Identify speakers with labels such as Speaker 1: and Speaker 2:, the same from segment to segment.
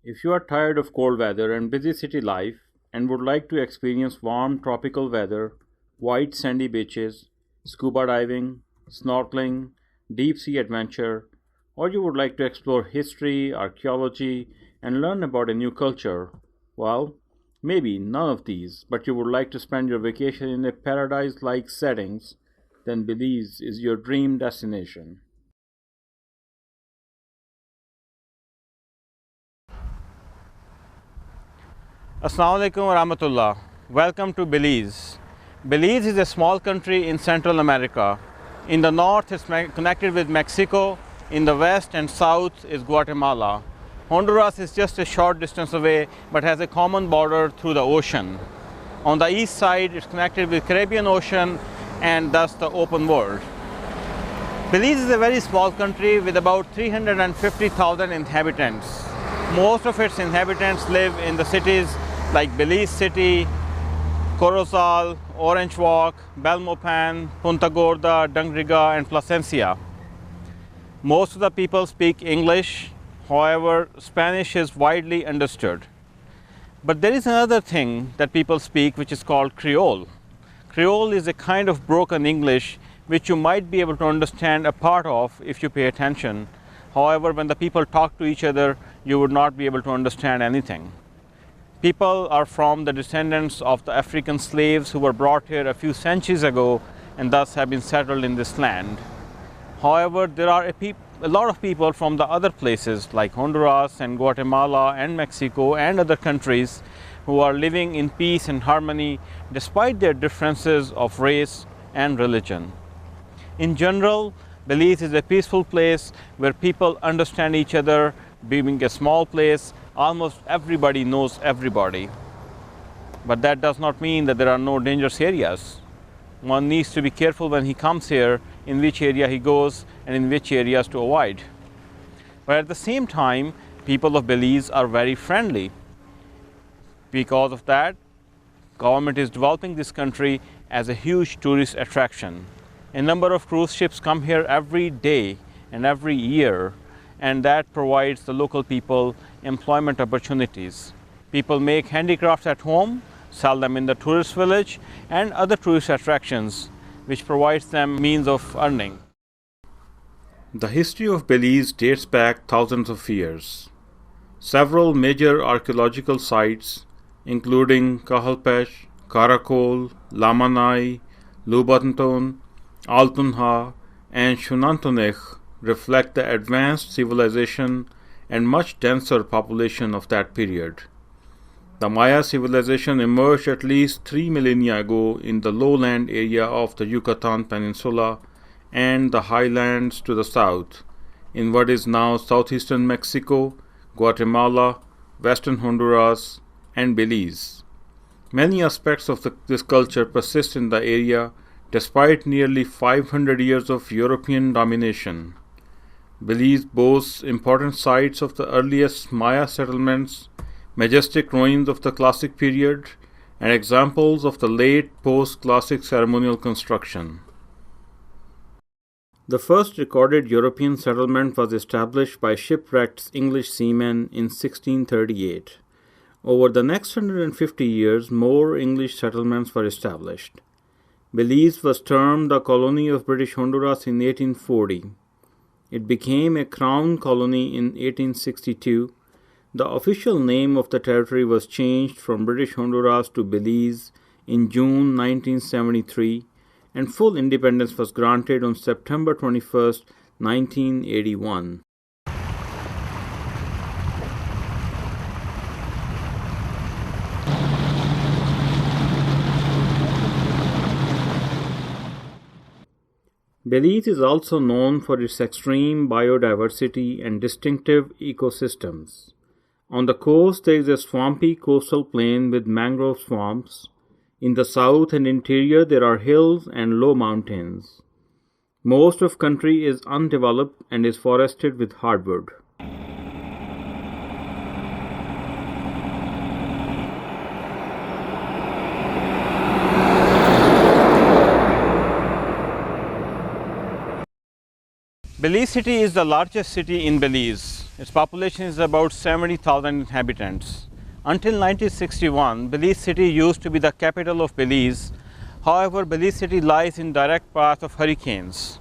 Speaker 1: If you are tired of cold weather and busy city life and would like to experience warm tropical weather, white sandy beaches, scuba diving, snorkeling, deep sea adventure, or you would like to explore history, archaeology, and learn about a new culture, well, maybe none of these, but you would like to spend your vacation in a paradise like settings, then Belize is your dream destination. Assalamu alaikum wa rahmatullah. Welcome to Belize. Belize is a small country in Central America. In the north, it's connected with Mexico. In the west and south is Guatemala. Honduras is just a short distance away but has a common border through the ocean. On the east side, it's connected with Caribbean Ocean and thus the open world. Belize is a very small country with about 350,000 inhabitants. Most of its inhabitants live in the cities like Belize City, Corozal, Orange Walk, Belmopan, Punta Gorda, Dangriga, and Plasencia. Most of the people speak English, however, Spanish is widely understood. But there is another thing that people speak which is called Creole. Creole is a kind of broken English which you might be able to understand a part of if you pay attention. However, when the people talk to each other, you would not be able to understand anything. People are from the descendants of the African slaves who were brought here a few centuries ago and thus have been settled in this land. However, there are a lot of people from the other places like Honduras and Guatemala and Mexico and other countries who are living in peace and harmony despite their differences of race and religion. In general, Belize is a peaceful place where people understand each other. Being a small place, almost everybody knows everybody. But that does not mean that there are no dangerous areas. One needs to be careful when he comes here in which area he goes and in which areas to avoid. But at the same time, people of Belize are very friendly. Because of that, government is developing this country as a huge tourist attraction. A number of cruise ships come here every day and every year, and that provides the local people employment opportunities. People make handicrafts at home, sell them in the tourist village and other tourist attractions, which provides them means of earning. The history of Belize dates back thousands of years. Several major archaeological sites, including Kahalpesh, Karakol, Lamanai, Lubanton, Altunha, and Shunantonech reflect the advanced civilization and much denser population of that period. The Maya civilization emerged at least 3 millennia ago in the lowland area of the Yucatan Peninsula and the highlands to the south, in what is now southeastern Mexico, Guatemala, western Honduras, and Belize. Many aspects of this culture persist in the area despite nearly 500 years of European domination. Belize boasts important sites of the earliest Maya settlements, majestic ruins of the Classic period, and examples of the late post-Classic ceremonial construction. The first recorded European settlement was established by shipwrecked English seamen in 1638. Over the next 150 years, more English settlements were established. Belize was termed a colony of British Honduras in 1840. It became a crown colony in 1862. The official name of the territory was changed from British Honduras to Belize in June 1973, and full independence was granted on September 21, 1981. Belize is also known for its extreme biodiversity and distinctive ecosystems. On the coast, there is a swampy coastal plain with mangrove swamps. In the south and interior, there are hills and low mountains. Most of the country is undeveloped and is forested with hardwood. Belize City is the largest city in Belize. Its population is about 70,000 inhabitants. Until 1961, Belize City used to be the capital of Belize. However, Belize City lies in direct path of hurricanes.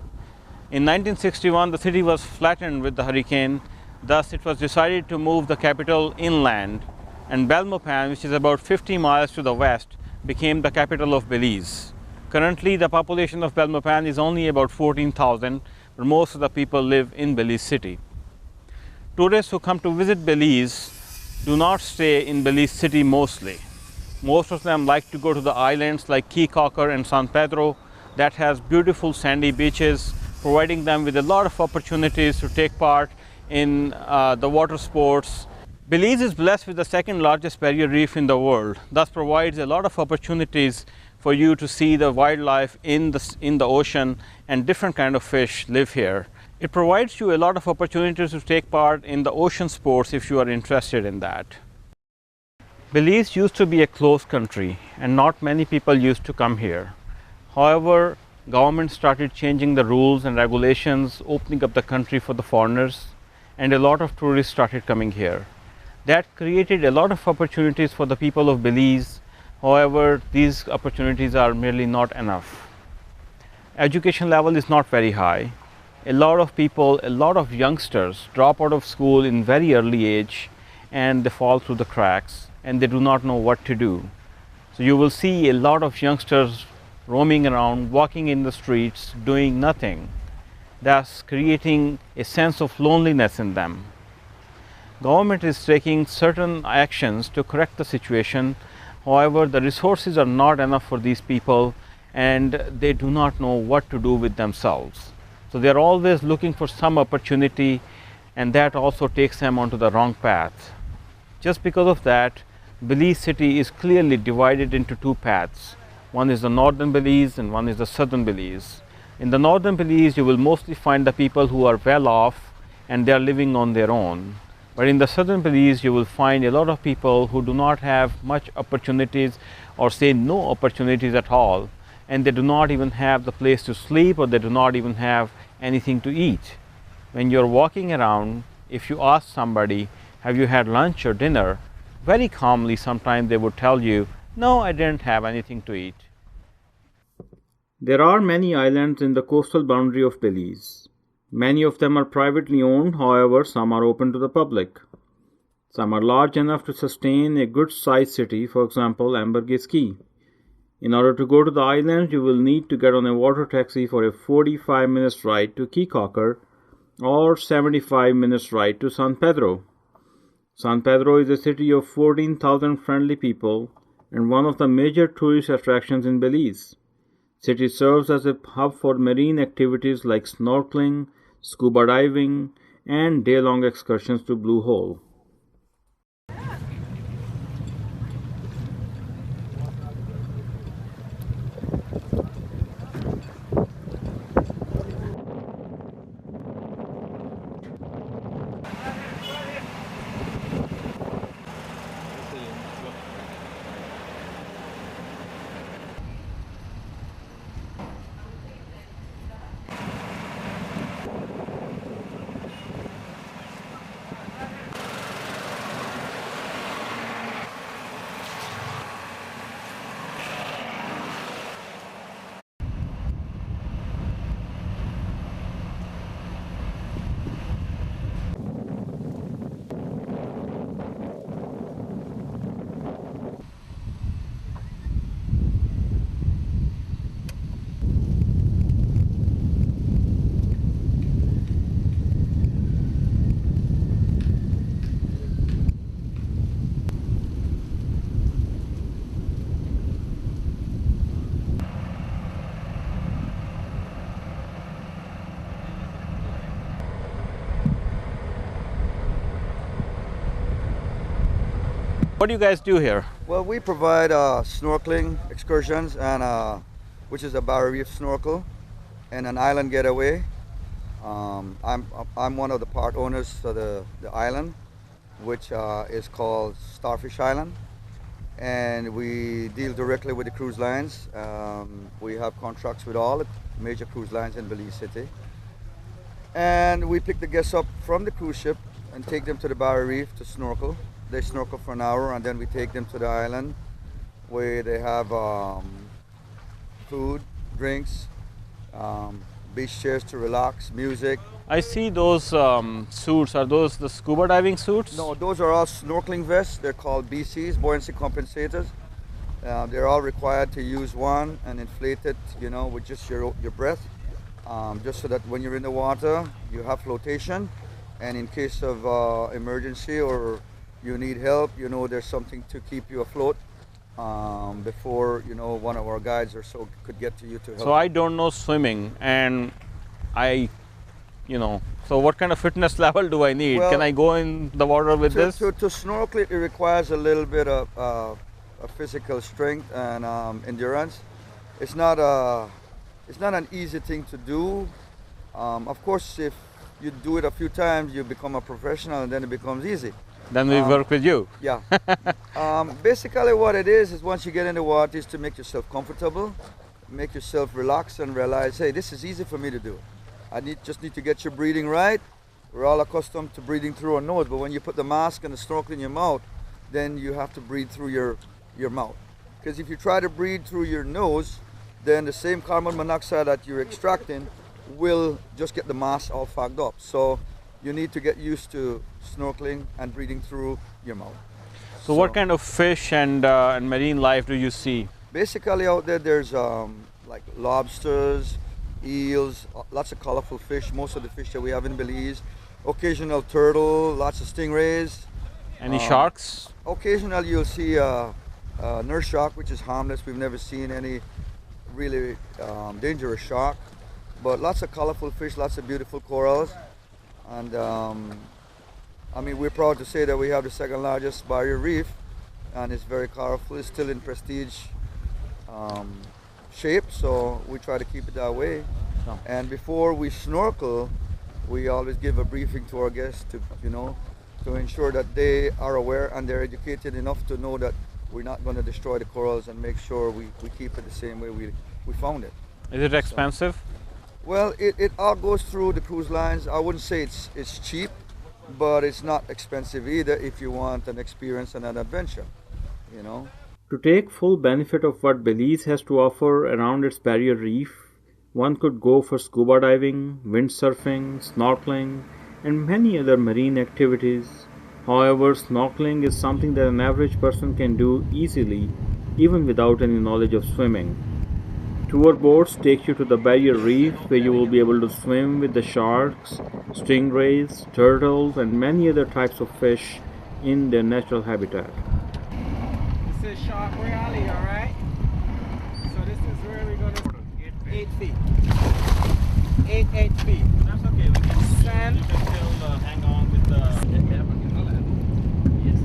Speaker 1: In 1961, the city was flattened with the hurricane. Thus, it was decided to move the capital inland, and Belmopan, which is about 50 miles to the west, became the capital of Belize. Currently, the population of Belmopan is only about 14,000, but most of the people live in Belize City. Tourists who come to visit Belize do not stay in Belize City mostly. Most of them like to go to the islands like Key Cocker and San Pedro that has beautiful sandy beaches, providing them with a lot of opportunities to take part in the water sports. Belize is blessed with the second largest barrier reef in the world, thus provides a lot of opportunities for you to see the wildlife in the ocean, and different kind of fish live here. It provides you a lot of opportunities to take part in the ocean sports if you are interested in that. Belize used to be a closed country and not many people used to come here. However, government started changing the rules and regulations, opening up the country for the foreigners, and a lot of tourists started coming here. That created a lot of opportunities for the people of Belize. However, these opportunities are merely not enough. Education level is not very high. A lot of people, a lot of youngsters drop out of school in very early age and they fall through the cracks and they do not know what to do. So you will see a lot of youngsters roaming around, walking in the streets, doing nothing, thus creating a sense of loneliness in them. Government is taking certain actions to correct the situation. However, the resources are not enough for these people and they do not know what to do with themselves. So they are always looking for some opportunity, and that also takes them onto the wrong path. Just because of that, Belize City is clearly divided into two paths. One is the northern Belize and one is the southern Belize. In the northern Belize, you will mostly find the people who are well off and they are living on their own. But in the southern Belize, you will find a lot of people who do not have much opportunities, or say no opportunities at all, and they do not even have the place to sleep, or they do not even have anything to eat. When you're walking around, if you ask somebody, have you had lunch or dinner? Very calmly, sometimes they would tell you, no, I didn't have anything to eat. There are many islands in the coastal boundary of Belize. Many of them are privately owned, however, some are open to the public. Some are large enough to sustain a good-sized city, for example, Ambergris Caye. In order to go to the islands, you will need to get on a water taxi for a 45 minutes ride to Key Cocker or 75 minutes ride to San Pedro. San Pedro is a city of 14,000 friendly people and one of the major tourist attractions in Belize. City serves as a hub for marine activities like snorkeling, scuba diving, and day-long excursions to Blue Hole. What do you guys do here?
Speaker 2: Well, we provide snorkeling excursions, and which is a barrier reef snorkel and an island getaway. I'm one of the part owners of the island, which is called Starfish Island, and we deal directly with the cruise lines. We have contracts with all the major cruise lines in Belize City, and we pick the guests up from the cruise ship and take them to the barrier reef to snorkel. They snorkel for an hour, and then we take them to the island where they have food, drinks, beach chairs to relax, music.
Speaker 1: I see those suits. Are those the scuba diving suits?
Speaker 2: No, those are all snorkeling vests. They're called BCs, buoyancy compensators. They're all required to use one and inflate it, you know, with just your breath, just so that when you're in the water, you have flotation, and in case of emergency or you need help, you know, there's something to keep you afloat before, you know, one of our guides or so could get to you to help.
Speaker 1: So I don't know swimming, and so what kind of fitness level do I need?
Speaker 2: Well,
Speaker 1: can I go in the water with this?
Speaker 2: To snorkel, it requires a little bit of physical strength and endurance. It's not an easy thing to do. Of course, if you do it a few times, you become a professional, and then it becomes easy.
Speaker 1: Then we work with you.
Speaker 2: Yeah. Basically, what it is once you get in the water, is to make yourself comfortable, make yourself relax, and realize, hey, this is easy for me to do. I just need to get your breathing right. We're all accustomed to breathing through our nose, but when you put the mask and the snorkel in your mouth, then you have to breathe through your mouth. Because if you try to breathe through your nose, then the same carbon monoxide that you're extracting will just get the mask all fogged up. So you need to get used to snorkeling and breathing through your mouth.
Speaker 1: So what kind of fish and marine life do you see?
Speaker 2: Basically out there, there's like lobsters, eels, lots of colorful fish, most of the fish that we have in Belize. Occasional turtle, lots of stingrays.
Speaker 1: Any sharks?
Speaker 2: Occasionally you'll see a nurse shark, which is harmless. We've never seen any really dangerous shark. But lots of colorful fish, lots of beautiful corals. And I mean, we're proud to say that we have the second largest barrier reef, and it's very colorful. It's still in prestige shape, so we try to keep it that way.
Speaker 1: Oh.
Speaker 2: And before we snorkel, we always give a briefing to our guests to ensure that they are aware and they're educated enough to know that we're not going to destroy the corals, and make sure we keep it the same way we found it.
Speaker 1: Is it expensive?
Speaker 2: Well, it all goes through the cruise lines. I wouldn't say it's cheap, but it's not expensive either if you want an experience and an adventure, you know.
Speaker 1: To take full benefit of what Belize has to offer around its barrier reef, one could go for scuba diving, windsurfing, snorkeling, and many other marine activities. However, snorkeling is something that an average person can do easily, even without any knowledge of swimming. Tour boats take you to the barrier reef, where you will be able to swim with the sharks, stingrays, turtles, and many other types of fish in their natural habitat.
Speaker 3: This is Shark Alley, alright? So this is where we're going to 8 feet. 8 feet.
Speaker 1: That's okay. We can
Speaker 3: Sand.
Speaker 1: still hang on with the...
Speaker 3: Yes.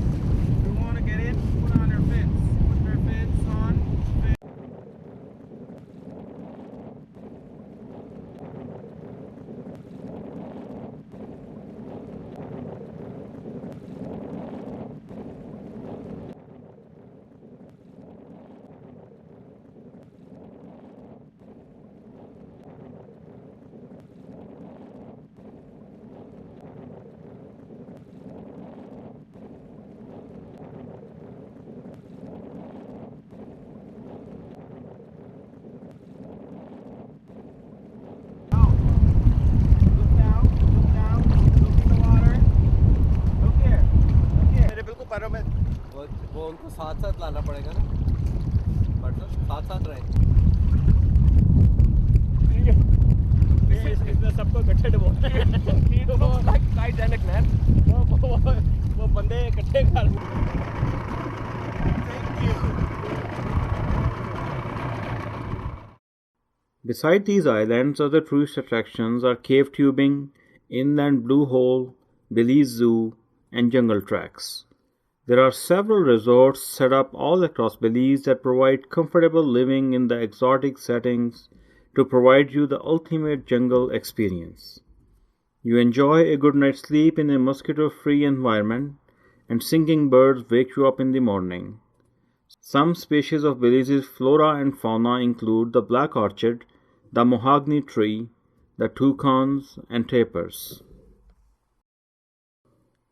Speaker 3: We want to get in, put on our fins. Put our fins on.
Speaker 4: वो उनको साथ साथ लाना पड़ेगा ना, मतलब साथ साथ रहे।
Speaker 3: इसमें सबको इकट्ठे डुबोते हैं। Like Titanic, man. वो बंदे इकट्ठे कर। Thank you.
Speaker 1: Beside these islands, other tourist attractions are cave tubing, inland blue hole, Belize Zoo, and jungle tracks. There are several resorts set up all across Belize that provide comfortable living in the exotic settings to provide you the ultimate jungle experience. You enjoy a good night's sleep in a mosquito-free environment, and singing birds wake you up in the morning. Some species of Belize's flora and fauna include the black orchid, the mahogany tree, the toucans, and tapirs.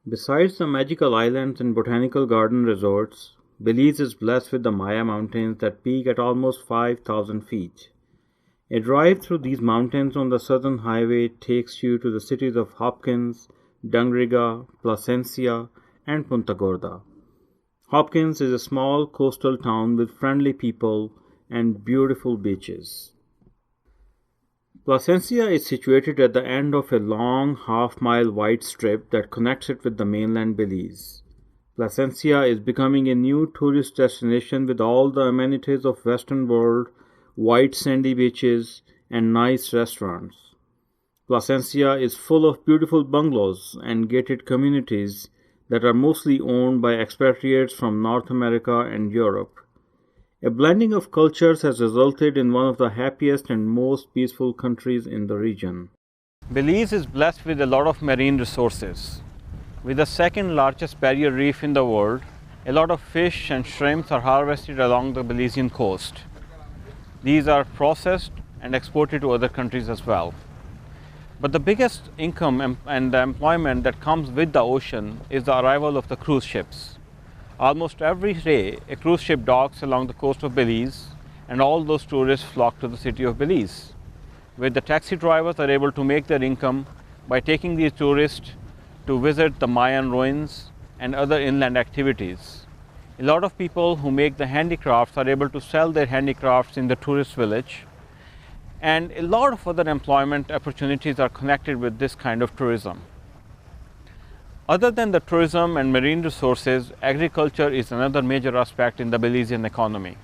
Speaker 1: Besides the magical islands and botanical garden resorts, Belize is blessed with the Maya Mountains that peak at almost 5,000 feet. A drive through these mountains on the Southern Highway takes you to the cities of Hopkins, Dangriga, Placencia, and Punta Gorda. Hopkins is a small coastal town with friendly people and beautiful beaches. Placencia is situated at the end of a long half-mile wide strip that connects it with the mainland Belize. Placencia is becoming a new tourist destination with all the amenities of Western world, white sandy beaches, and nice restaurants. Placencia is full of beautiful bungalows and gated communities that are mostly owned by expatriates from North America and Europe. A blending of cultures has resulted in one of the happiest and most peaceful countries in the region. Belize is blessed with a lot of marine resources. With the second largest barrier reef in the world, a lot of fish and shrimps are harvested along the Belizean coast. These are processed and exported to other countries as well. But the biggest income and the employment that comes with the ocean is the arrival of the cruise ships. Almost every day, a cruise ship docks along the coast of Belize, and all those tourists flock to the city of Belize, where the taxi drivers are able to make their income by taking these tourists to visit the Mayan ruins and other inland activities. A lot of people who make the handicrafts are able to sell their handicrafts in the tourist village, and a lot of other employment opportunities are connected with this kind of tourism. Other than the tourism and marine resources, agriculture is another major aspect in the Belizean economy.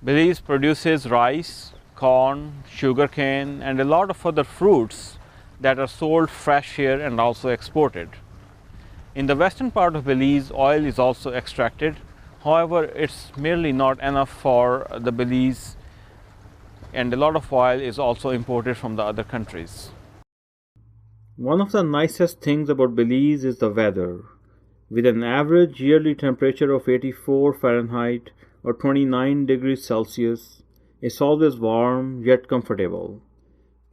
Speaker 1: Belize produces rice, corn, sugarcane, and a lot of other fruits that are sold fresh here and also exported. In the western part of Belize, oil is also extracted. However, it's merely not enough for the Belize, and a lot of oil is also imported from the other countries. One of the nicest things about Belize is the weather. With an average yearly temperature of 84 Fahrenheit or 29 degrees Celsius, it's always warm yet comfortable.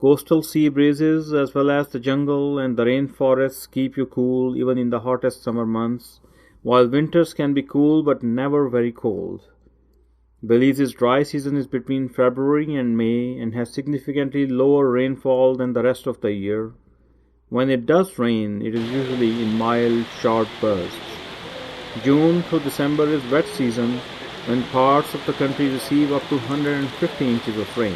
Speaker 1: Coastal sea breezes as well as the jungle and the rainforests keep you cool even in the hottest summer months, while winters can be cool but never very cold. Belize's dry season is between February and May and has significantly lower rainfall than the rest of the year. When it does rain, it is usually in mild, short bursts. June through December is wet season, when parts of the country receive up to 150 inches of rain.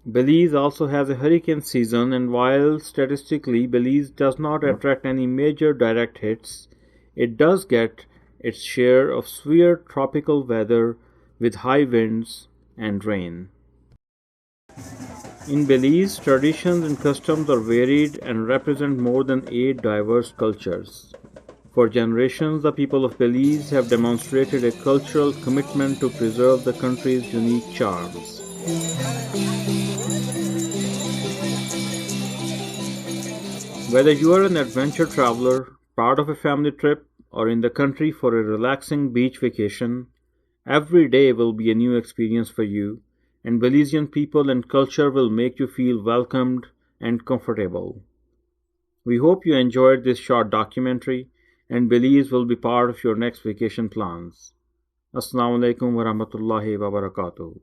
Speaker 1: Belize also has a hurricane season, and while statistically Belize does not attract any major direct hits, it does get its share of severe tropical weather with high winds and rain. In Belize, traditions and customs are varied and represent more than 8 diverse cultures. For generations, the people of Belize have demonstrated a cultural commitment to preserve the country's unique charms. Whether you are an adventure traveler, part of a family trip, or in the country for a relaxing beach vacation, every day will be a new experience for you, and Belizean people and culture will make you feel welcomed and comfortable. We hope you enjoyed this short documentary, and Belize will be part of your next vacation plans. Assalamu alaikum wa rahmatullahi wa barakatuh.